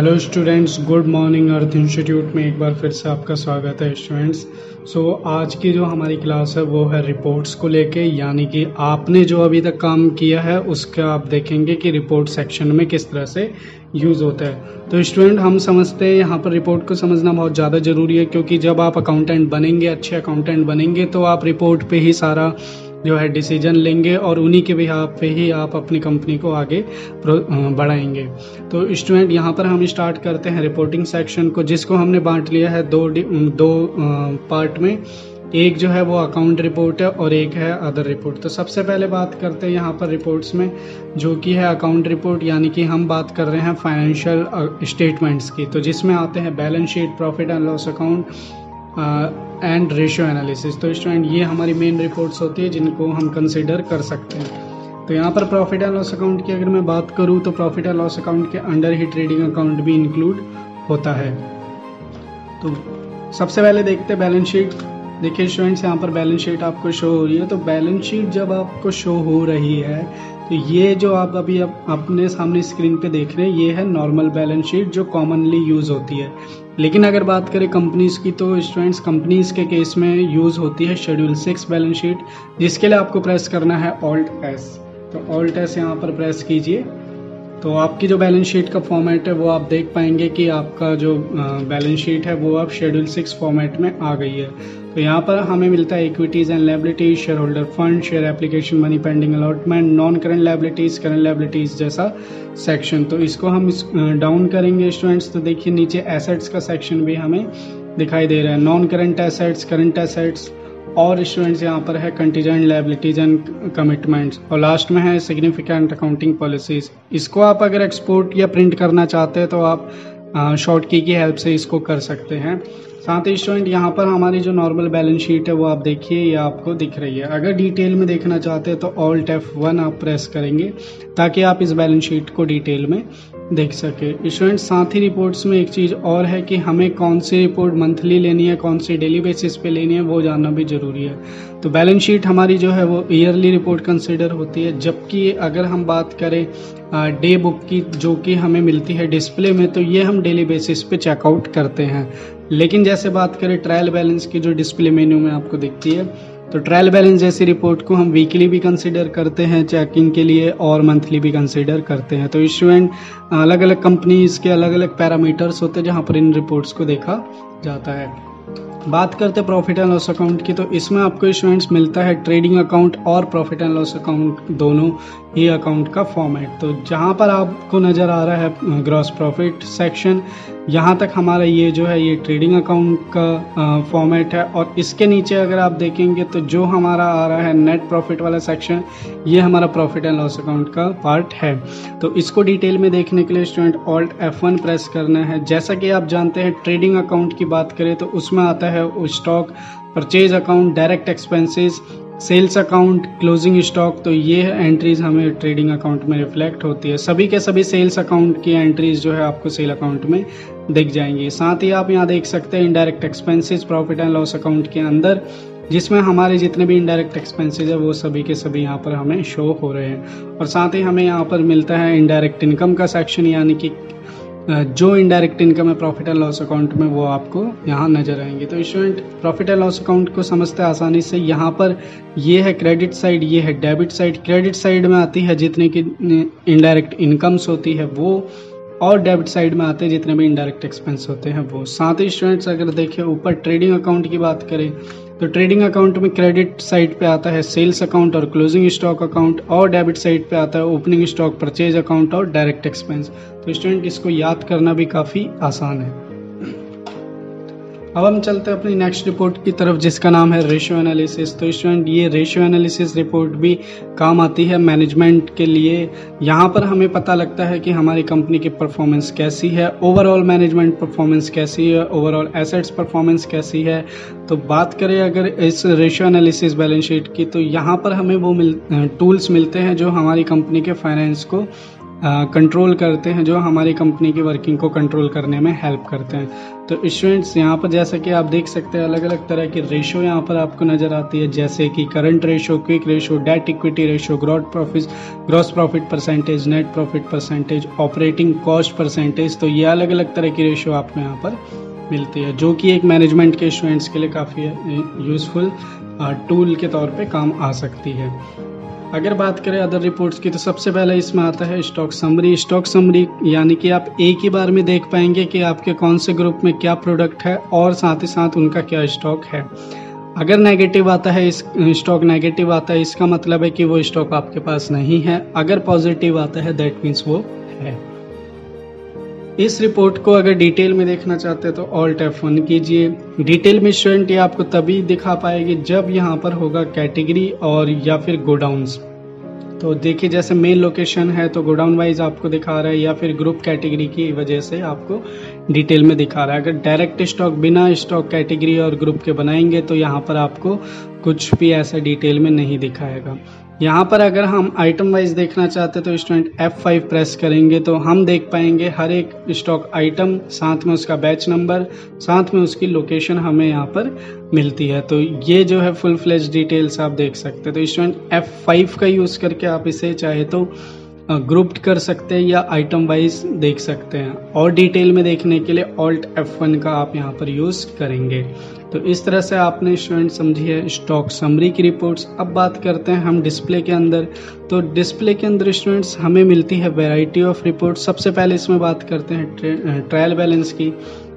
Hello students, good morning. Arth institute में एक बार फिर से आपका स्वागत है स्टूडेंट्स। आज की जो हमारी क्लास है वो है रिपोर्ट्स को लेके, यानी कि आपने जो अभी तक काम किया है उसका आप देखेंगे कि रिपोर्ट सेक्शन में किस तरह से यूज़ होता है। तो स्टूडेंट, हम समझते हैं यहाँ पर रिपोर्ट को समझना बहुत ज़्यादा ज़रूरी है, क्योंकि जब आप अकाउंटेंट बनेंगे, अच्छे अकाउंटेंट बनेंगे, तो आप रिपोर्ट पे ही सारा जो है डिसीजन लेंगे और उन्हीं के बिहाफ पे ही आप अपनी कंपनी को आगे बढ़ाएंगे। तो स्टूडेंट, यहाँ पर हम स्टार्ट करते हैं रिपोर्टिंग सेक्शन को, जिसको हमने बांट लिया है दो पार्ट में। एक जो है वो अकाउंट रिपोर्ट है और एक है अदर रिपोर्ट। तो सबसे पहले बात करते हैं यहाँ पर रिपोर्ट्स में, जो कि है अकाउंट रिपोर्ट, यानी कि हम बात कर रहे हैं फाइनेंशियल स्टेटमेंट्स की। तो जिसमें आते हैं balance sheet, profit and loss account and ratio analysis. तो स्टूडेंट, ये हमारी मेन रिपोर्ट्स होती है जिनको हम कंसिडर कर सकते हैं। तो यहाँ पर प्रॉफिट एंड लॉस अकाउंट की अगर मैं बात करूँ तो प्रॉफिट एंड लॉस अकाउंट के अंडर ही ट्रेडिंग अकाउंट भी इंक्लूड होता है। तो सबसे पहले देखते हैं बैलेंस शीट। देखिए स्टूडेंट्स, यहाँ पर बैलेंस शीट आपको शो हो रही है। तो बैलेंस शीट जब आपको शो हो रही है तो ये जो आप अभी अपने सामने स्क्रीन पे देख रहे हैं, ये है नॉर्मल बैलेंस शीट जो कॉमनली यूज होती है। लेकिन अगर बात करें कंपनीज की, तो स्टूडेंट्स कंपनीज के केस में यूज होती है शेड्यूल 6 बैलेंस शीट, जिसके लिए आपको प्रेस करना है ऑल्ट एस। तो ऑल्ट एस यहाँ पर प्रेस कीजिए, तो आपकी जो बैलेंस शीट का फॉर्मेट है वो आप देख पाएंगे कि आपका जो बैलेंस शीट है वो अब शेड्यूल 6 फॉर्मेट में आ गई है। तो यहाँ पर हमें मिलता है equities and liabilities, share holder fund, share application, money pending allotment, non current liabilities, current liabilities जैसा सेक्शन। तो इसको हम डाउन करेंगे स्टूडेंट्स, तो देखिए नीचे एसेट्स का सेक्शन भी हमें दिखाई दे रहा है। Non current assets, current assets, और स्टूडेंट्स यहाँ पर है कंटीजेंट लायबिलिटीज एंड कमिटमेंट्स, और लास्ट में है सिग्निफिकेंट अकाउंटिंग पॉलिसीज। इसको आप अगर एक्सपोर्ट या प्रिंट करना चाहते हैं तो आप शॉर्ट की हेल्प से इसको कर सकते हैं। साथ ही स्टूडेंट, यहाँ पर हमारी जो नॉर्मल बैलेंस शीट है वो आप देखिए, ये आपको दिख रही है। अगर डिटेल में देखना चाहते हैं तो ऑल्ट F1 आप प्रेस करेंगे ताकि आप इस बैलेंस शीट को डिटेल में देख सके। स्टूडेंट, साथ ही रिपोर्ट्स में एक चीज़ और है कि हमें कौन सी रिपोर्ट मंथली लेनी है, कौन सी डेली बेसिस पे लेनी है, वो जानना भी जरूरी है। तो बैलेंस शीट हमारी जो है वो ईयरली रिपोर्ट कंसिडर होती है, जबकि अगर हम बात करें डे बुक की, जो कि हमें मिलती है डिस्प्ले में, तो ये हम डेली बेसिस पे चेकआउट करते हैं। लेकिन जैसे बात करें ट्रायल बैलेंस की, जो डिस्प्ले मेन्यू में आपको दिखती है, तो ट्रायल बैलेंस जैसी रिपोर्ट को हम वीकली भी कंसिडर करते हैं चेकिंग के लिए और मंथली भी कंसिडर करते हैं। तो स्टूडेंट, अलग अलग कंपनीज के अलग अलग पैरामीटर्स होते हैं जहां पर इन रिपोर्ट्स को देखा जाता है। बात करते हैं प्रॉफिट एंड लॉस अकाउंट की, तो इसमें आपको स्टूडेंट्स मिलता है ट्रेडिंग अकाउंट और प्रॉफिट एंड लॉस अकाउंट, दोनों ही अकाउंट का फॉर्मेट। तो जहां पर आपको नज़र आ रहा है ग्रॉस प्रॉफिट सेक्शन, यहाँ तक हमारा ये जो है ये ट्रेडिंग अकाउंट का फॉर्मेट है। और इसके नीचे अगर आप देखेंगे तो जो हमारा आ रहा है नेट प्रॉफिट वाला सेक्शन, ये हमारा प्रॉफिट एंड लॉस अकाउंट का पार्ट है। तो इसको डिटेल में देखने के लिए स्टूडेंट ऑल्ट F1 प्रेस करना है। जैसा कि आप जानते हैं, ट्रेडिंग अकाउंट की बात करें तो उसमें आता है stock purchase account, direct expenses, sales account, closing stock. तो ये एंट्रीज हमें ट्रेडिंग अकाउंट में रिफ्लेक्ट होती है। सभी के सभी सेल्स अकाउंट की एंट्रीज जो है आपको सेल अकाउंट में दिख जाएंगी। साथ ही आप यहाँ देख सकते हैं indirect expenses profit and loss account के अंदर, जिसमें हमारे जितने भी इनडायरेक्ट एक्सपेंसेस है वो सभी के सभी यहाँ पर हमें शो हो रहे हैं। और साथ ही हमें यहाँ पर मिलता है इनडायरेक्ट इनकम का सेक्शन, यानी कि जो इनडायरेक्ट इनकम है प्रॉफिट एंड लॉस अकाउंट में वो आपको यहाँ नजर आएंगे। तो student, profit and loss account को समझते हैं आसानी से। यहाँ पर ये है क्रेडिट साइड, ये है डेबिट साइड। क्रेडिट साइड में आती है जितने की इनडायरेक्ट इनकम्स होती है वो, और डेबिट साइड में आते हैं जितने भी इनडायरेक्ट एक्सपेंस होते हैं वो। साथ ही स्टूडेंट्स, अगर देखें ऊपर ट्रेडिंग अकाउंट की बात करें तो ट्रेडिंग अकाउंट में क्रेडिट साइड पे आता है सेल्स अकाउंट और क्लोजिंग स्टॉक अकाउंट, और डेबिट साइड पे आता है ओपनिंग स्टॉक, परचेज अकाउंट और डायरेक्ट एक्सपेंस। तो स्टूडेंट, इसको याद करना भी काफ़ी आसान है। अब हम चलते हैं अपनी नेक्स्ट रिपोर्ट की तरफ, जिसका नाम है रेशियो एनालिसिस। तो स्टूडेंट, ये रेशियो एनालिसिस रिपोर्ट भी काम आती है मैनेजमेंट के लिए। यहाँ पर हमें पता लगता है कि हमारी कंपनी की परफॉर्मेंस कैसी है, ओवरऑल मैनेजमेंट परफॉर्मेंस कैसी है, ओवरऑल एसेट्स परफॉर्मेंस कैसी है। तो बात करें अगर इस रेशियो एनालिसिस बैलेंस शीट की, तो यहाँ पर हमें वो टूल्स मिलते हैं जो हमारी कंपनी के फाइनेंस को कंट्रोल करते हैं, जो हमारी कंपनी की वर्किंग को कंट्रोल करने में हेल्प करते हैं। तो स्टूडेंट्स यहाँ पर जैसा कि आप देख सकते हैं अलग अलग तरह की रेशो यहाँ पर आपको नज़र आती है, जैसे कि current ratio, quick ratio, debt equity ratio, gross profit percentage, net profit percentage, operating cost percentage. तो ये अलग अलग तरह की रेशो आपको यहाँ पर मिलती है, जो कि एक मैनेजमेंट के स्टूडेंट्स के लिए काफ़ी यूज़फुल टूल के तौर पे काम आ सकती है। अगर बात करें अदर रिपोर्ट्स की, तो सबसे पहले इसमें आता है स्टॉक समरी। स्टॉक समरी यानी कि आप एक ही बार में देख पाएंगे कि आपके कौन से ग्रुप में क्या प्रोडक्ट है और साथ ही साथ उनका क्या स्टॉक है। अगर नेगेटिव आता है, स्टॉक नेगेटिव आता है, इसका मतलब है कि वो स्टॉक आपके पास नहीं है। अगर पॉजिटिव आता है, दैट मीन्स वो है। इस रिपोर्ट को अगर डिटेल में देखना चाहते हैं तो ऑल्ट F1 कीजिए। डिटेल में स्टूडेंट ये आपको तभी दिखा पाएगी जब यहाँ पर होगा कैटेगरी और या फिर गोडाउन्स। तो देखिए जैसे मेन लोकेशन है तो गोडाउन वाइज आपको दिखा रहा है, या फिर ग्रुप कैटेगरी की वजह से आपको डिटेल में दिखा रहा है। अगर डायरेक्ट स्टॉक बिना स्टॉक कैटेगरी और ग्रुप के बनाएंगे तो यहाँ पर आपको कुछ भी ऐसा डिटेल में नहीं दिखाएगा। यहाँ पर अगर हम आइटम वाइज देखना चाहते हैं तो स्टूडेंट F5 प्रेस करेंगे तो हम देख पाएंगे हर एक स्टॉक आइटम, साथ में उसका बैच नंबर, साथ में उसकी लोकेशन हमें यहाँ पर मिलती है। तो ये जो है फुल फ्लेज डिटेल्स आप देख सकते हैं। तो स्टूडेंट F5 का यूज़ करके आप इसे चाहे तो ग्रुप्ड कर सकते हैं या आइटम वाइज देख सकते हैं, और डिटेल में देखने के लिए ऑल्ट F1 का आप यहाँ पर यूज़ करेंगे। तो इस तरह से आपने स्टूडेंट समझी है स्टॉक समरी की रिपोर्ट्स। अब बात करते हैं हम डिस्प्ले के अंदर। तो डिस्प्ले के अंदर स्टूडेंट्स हमें मिलती है वैरायटी ऑफ रिपोर्ट। सबसे पहले इसमें बात करते हैं ट्रायल बैलेंस की।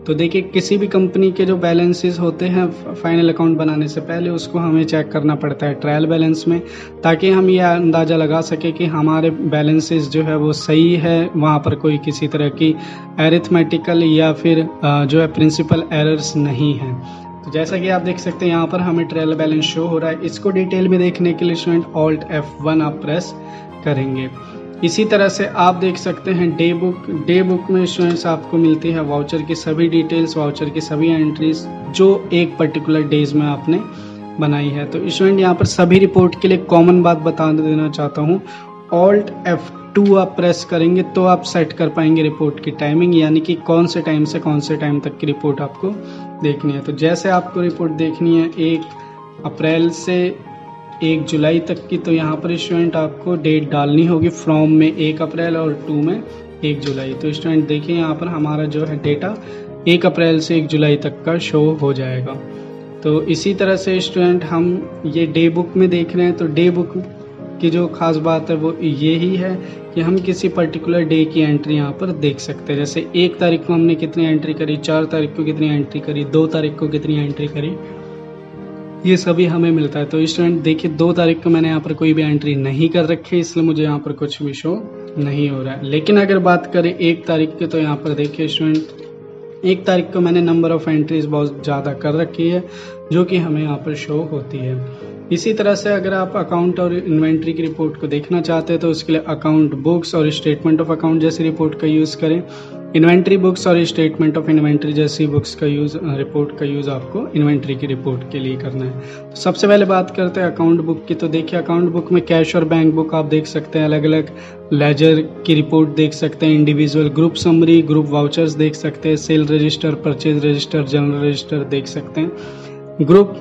तो देखिए किसी भी कंपनी के जो बैलेंसेस होते हैं फाइनल अकाउंट बनाने से पहले उसको हमें चेक करना पड़ता है ट्रायल बैलेंस में, ताकि हम ये अंदाज़ा लगा सके कि हमारे बैलेंसेस जो है वो सही है, वहाँ पर कोई किसी तरह की एरिथमेटिकल या फिर जो है प्रिंसिपल एरर्स नहीं है। तो जैसा कि आप देख सकते हैं यहाँ पर हमें ट्रायल बैलेंस शो हो रहा है। इसको डिटेल में देखने के लिए स्टूडेंट ऑल्ट F1 आप प्रेस करेंगे। इसी तरह से आप देख सकते हैं डे बुक में स्टूडेंट्स आपको मिलती है वाउचर की सभी डिटेल्स, वाउचर की सभी एंट्रीज जो एक पर्टिकुलर डेज में आपने बनाई है। तो स्टूडेंट यहाँ पर सभी रिपोर्ट के लिए कॉमन बात बता देना चाहता हूँ, ऑल्ट F2 आप प्रेस करेंगे तो आप सेट कर पाएंगे रिपोर्ट की टाइमिंग, यानी कि कौन से टाइम से कौन से टाइम तक की रिपोर्ट आपको देखनी है। तो जैसे आपको रिपोर्ट देखनी है 1 अप्रैल से 1 जुलाई तक की, तो यहाँ पर स्टूडेंट आपको डेट डालनी होगी, फ्रॉम में 1 अप्रैल और 2 में 1 जुलाई। तो स्टूडेंट देखिए यहाँ पर हमारा जो है डेटा 1 अप्रैल से 1 जुलाई तक का शो हो जाएगा। तो इसी तरह से स्टूडेंट हम ये डे बुक में देख रहे हैं। तो डे बुक की जो खास बात है वो ये ही है कि हम किसी पर्टिकुलर डे की एंट्री यहाँ पर देख सकते हैं। जैसे 1 तारीख को हमने कितनी एंट्री करी, 4 तारीख को कितनी एंट्री करी, 2 तारीख को कितनी एंट्री करी, ये सभी हमें मिलता है। तो स्टूडेंट देखिए 2 तारीख को मैंने यहाँ पर कोई भी एंट्री नहीं कर रखी है, इसलिए मुझे यहाँ पर कुछ भी शो नहीं हो रहा है। लेकिन अगर बात करें 1 तारीख की, तो यहाँ पर देखिए स्टूडेंट 1 तारीख को मैंने नंबर ऑफ एंट्रीज बहुत ज़्यादा कर रखी है, जो कि हमें यहाँ पर शो होती है। इसी तरह से अगर आप अकाउंट और इन्वेंट्री की रिपोर्ट को देखना चाहते हैं तो उसके लिए अकाउंट बुक्स और स्टेटमेंट ऑफ अकाउंट जैसी रिपोर्ट का यूज़ करें। इन्वेंट्री बुक्स और स्टेटमेंट ऑफ इन्वेंट्री जैसी बुक्स का रिपोर्ट का यूज़ आपको इन्वेंट्री की रिपोर्ट के लिए करना है। तो सबसे पहले बात करते हैं अकाउंट बुक की। तो देखिए अकाउंट बुक में कैश और बैंक बुक आप देख सकते हैं, अलग अलग लेजर की रिपोर्ट देख सकते हैं, individual group summary, group vouchers देख सकते हैं, cell register, purchase register, general register देख सकते हैं। ग्रुप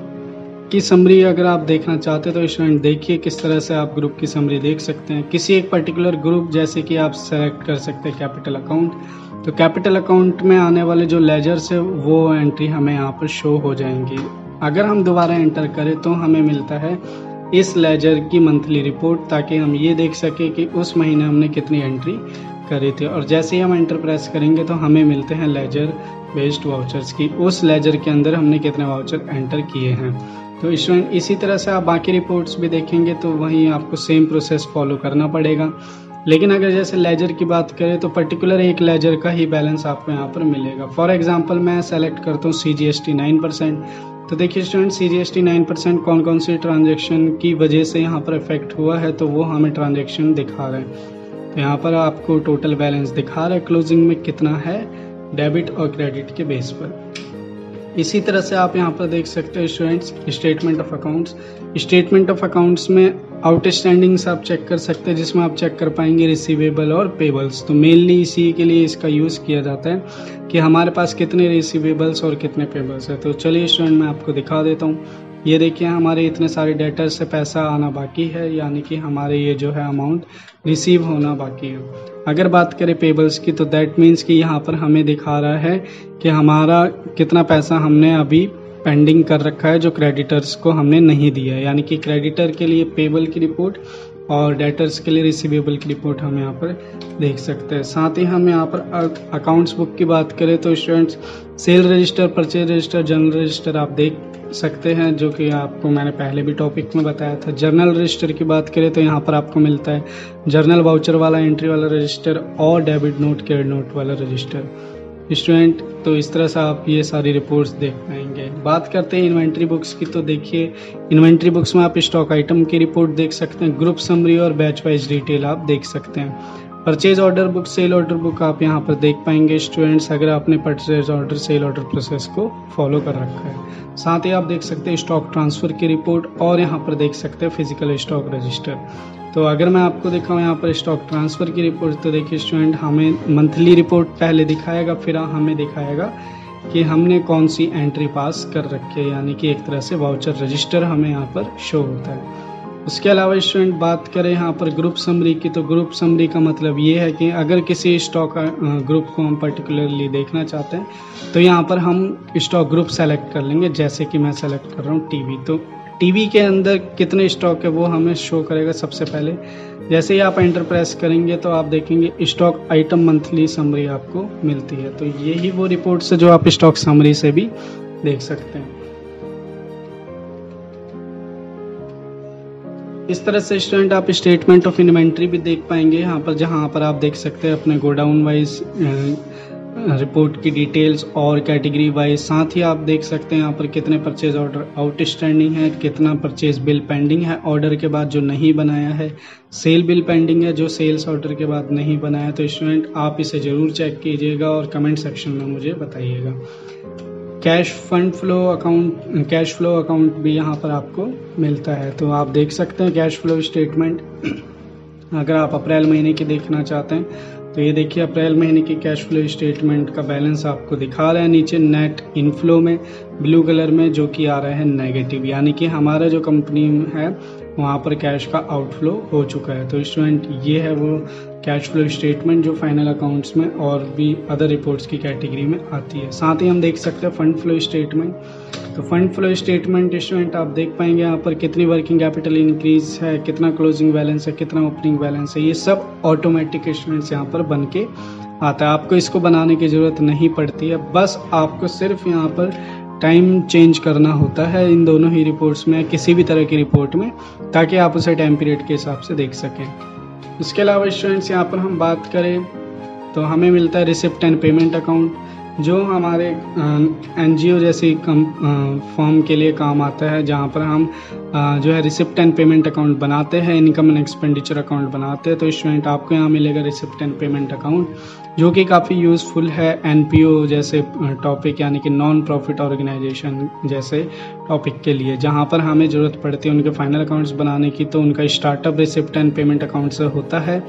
की समरी अगर आप देखना चाहते हैं तो स्टूडेंट देखिए किस तरह से आप ग्रुप की समरी देख सकते हैं। किसी एक पर्टिकुलर ग्रुप जैसे कि आप सेलेक्ट कर सकते हैं कैपिटल अकाउंट, तो कैपिटल अकाउंट में आने वाले जो लेजर्स है वो एंट्री हमें यहाँ पर शो हो जाएंगी। अगर हम दोबारा एंटर करें तो हमें मिलता है इस लेजर की मंथली रिपोर्ट, ताकि हम ये देख सके कि उस महीने हमने कितनी एंट्री करी थी। और जैसे ही हम एंटर प्रेस करेंगे तो हमें मिलते हैं लेजर बेस्ड वाउचर्स की, उस लेजर के अंदर हमने कितने वाउचर एंटर किए हैं। तो स्टूडेंट इसी तरह से आप बाकी रिपोर्ट्स भी देखेंगे तो वहीं आपको सेम प्रोसेस फॉलो करना पड़ेगा। लेकिन अगर जैसे लेजर की बात करें तो पर्टिकुलर एक लेजर का ही बैलेंस आपको यहाँ पर मिलेगा। फॉर एग्जांपल मैं सेलेक्ट करता हूँ CGST 9%। तो देखिए स्टूडेंट CGST 9% कौन कौन सी ट्रांजेक्शन की वजह से यहाँ पर इफेक्ट हुआ है, तो वो हमें ट्रांजेक्शन दिखा रहे हैं। तो यहाँ पर आपको टोटल बैलेंस दिखा रहा है क्लोजिंग में कितना है डेबिट और क्रेडिट के बेस पर। इसी तरह से आप यहाँ पर देख सकते हैं students statement of accounts. Statement of accounts में आउटस्टैंडिंग्स आप चेक कर सकते हैं, जिसमें आप चेक कर पाएंगे रिसीवेबल और पेबल्स। तो मेनली इसी के लिए इसका यूज़ किया जाता है कि हमारे पास कितने रिसीवेबल्स और कितने पेबल्स है। तो चलिए स्टूडेंट मैं आपको दिखा देता हूँ। ये देखिए हमारे इतने सारे डेटर से पैसा आना बाकी है, यानी कि हमारे ये जो है अमाउंट रिसीव होना बाकी है। अगर बात करें पेबल्स की तो दैट मीन्स कि यहाँ पर हमें दिखा रहा है कि हमारा कितना पैसा हमने अभी पेंडिंग कर रखा है जो क्रेडिटर्स को हमने नहीं दिया है, यानी कि क्रेडिटर के लिए पेबल की रिपोर्ट और डेटर्स के लिए रिसीवेबल की रिपोर्ट हम यहाँ पर देख सकते हैं। साथ ही हम यहाँ पर अकाउंट्स बुक की बात करें तो students cell register, purchase register, journal register आप देख सकते हैं, जो कि आपको मैंने पहले भी टॉपिक में बताया था। जर्नल रजिस्टर की बात करें तो यहाँ पर आपको मिलता है जर्नल वाउचर वाला, एंट्री वाला रजिस्टर और डेबिट नोट, क्रेडिट नोट वाला रजिस्टर स्टूडेंट। तो इस तरह से आप ये सारी रिपोर्ट्स देख पाएंगे। बात करते हैं इन्वेंट्री बुक्स की तो देखिए इन्वेंट्री बुक्स में आप स्टॉक आइटम की रिपोर्ट देख सकते हैं, ग्रुप समरी और बैच वाइज डिटेल आप देख सकते हैं। Purchase order book, sale order book आप यहाँ पर देख पाएंगे स्टूडेंट्स, अगर आपने purchase order, sale order process को फॉलो कर रखा है। साथ ही आप देख सकते हैं स्टॉक ट्रांसफर की रिपोर्ट और यहाँ पर देख सकते हैं फिजिकल स्टॉक रजिस्टर। तो अगर मैं आपको दिखाऊं यहाँ पर स्टॉक ट्रांसफर की रिपोर्ट तो देखिए स्टूडेंट हमें मंथली रिपोर्ट पहले दिखाएगा, फिर हमें दिखाएगा कि हमने कौन सी एंट्री पास कर रखी है, यानी कि एक तरह से वाउचर रजिस्टर हमें यहाँ पर शो होता है। उसके अलावा स्टूडेंट बात करें यहाँ पर ग्रुप समरी की तो ग्रुप समरी का मतलब ये है कि अगर किसी स्टॉक ग्रुप को हम पर्टिकुलरली देखना चाहते हैं तो यहाँ पर हम स्टॉक ग्रुप सेलेक्ट कर लेंगे। जैसे कि मैं सेलेक्ट कर रहा हूँ टीवी, तो टीवी के अंदर कितने स्टॉक है वो हमें शो करेगा सबसे पहले। जैसे ही आप एंटर प्रेस करेंगे तो आप देखेंगे स्टॉक आइटम मंथली समरी आपको मिलती है। तो यही वो रिपोर्ट है जो आप स्टॉक समरी से भी देख सकते हैं। इस तरह से स्टूडेंट आप स्टेटमेंट ऑफ इन्वेंट्री भी देख पाएंगे यहाँ पर, जहाँ पर आप देख सकते हैं अपने गोडाउन वाइज रिपोर्ट की डिटेल्स और कैटेगरी वाइज। साथ ही आप देख सकते हैं यहाँ पर कितने परचेज ऑर्डर आउटस्टैंडिंग है, कितना परचेज बिल पेंडिंग है ऑर्डर के बाद जो नहीं बनाया है, सेल बिल पेंडिंग है जो सेल्स ऑर्डर के बाद नहीं बनाया। तो स्टूडेंट आप इसे ज़रूर चेक कीजिएगा और कमेंट सेक्शन में मुझे बताइएगा। Cash fund flow account, cash flow account भी यहाँ पर आपको मिलता है। तो आप देख सकते हैं कैश फ्लो स्टेटमेंट। अगर आप अप्रैल महीने की देखना चाहते हैं तो ये देखिए अप्रैल महीने की कैश फ्लो स्टेटमेंट का बैलेंस आपको दिखा रहा है नीचे नेट इनफ्लो में ब्लू कलर में, जो कि आ रहा है नेगेटिव, यानी कि हमारा जो कंपनी है वहाँ पर कैश का आउटफ्लो हो चुका है। तो स्टूडेंट ये है वो कैश फ्लो स्टेटमेंट जो फाइनल अकाउंट्स में और भी अदर रिपोर्ट्स की कैटेगरी में आती है। साथ ही हम देख सकते हैं फंड फ्लो स्टेटमेंट। तो फंड फ्लो स्टेटमेंट स्टूडेंट आप देख पाएंगे यहाँ पर कितनी वर्किंग कैपिटल इंक्रीज है, कितना क्लोजिंग बैलेंस है, कितना ओपनिंग बैलेंस है, ये सब ऑटोमेटिक स्टूडेंट्स यहाँ पर बन के आता है। आपको इसको बनाने की ज़रूरत नहीं पड़ती है, बस आपको सिर्फ यहाँ पर टाइम चेंज करना होता है इन दोनों ही रिपोर्ट्स में, किसी भी तरह की रिपोर्ट में, ताकि आप उसे टाइम पीरियड के हिसाब से देख सकें। इसके अलावा स्टूडेंट्स यहाँ पर हम बात करें तो हमें मिलता है रिसिप्ट एंड पेमेंट अकाउंट, जो हमारे एनजीओ जैसी फॉर्म के लिए काम आता है, जहाँ पर हम जो है रिसिप्ट एंड पेमेंट अकाउंट बनाते हैं, इनकम एंड एक्सपेंडिचर अकाउंट बनाते हैं। तो स्टूडेंट आपको यहाँ मिलेगा रिसिप्ट एंड पेमेंट अकाउंट, जो कि काफ़ी यूज़फुल है एनपीओ जैसे टॉपिक, यानी कि नॉन प्रॉफिट ऑर्गेनाइजेशन जैसे टॉपिक के लिए, जहाँ पर हमें ज़रूरत पड़ती है उनके फाइनल अकाउंट्स बनाने की। तो उनका startup receipt and payment account से होता है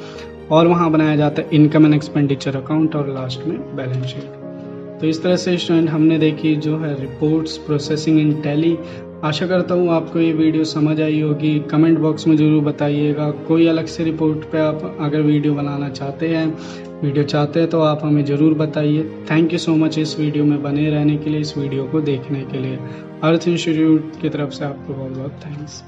और वहाँ बनाया जाता है इनकम एंड एक्सपेंडिचर अकाउंट और लास्ट में बैलेंस शीट। तो इस तरह से स्टूडेंट हमने देखी जो है रिपोर्ट्स प्रोसेसिंग इन टैली। आशा करता हूँ आपको ये वीडियो समझ आई होगी। कमेंट बॉक्स में ज़रूर बताइएगा। कोई अलग से रिपोर्ट पे आप अगर वीडियो बनाना चाहते हैं तो आप हमें ज़रूर बताइए। थैंक यू सो मच इस वीडियो में बने रहने के लिए, इस वीडियो को देखने के लिए। अर्थ इंस्टीट्यूट की तरफ से आपको बहुत बहुत थैंक्स।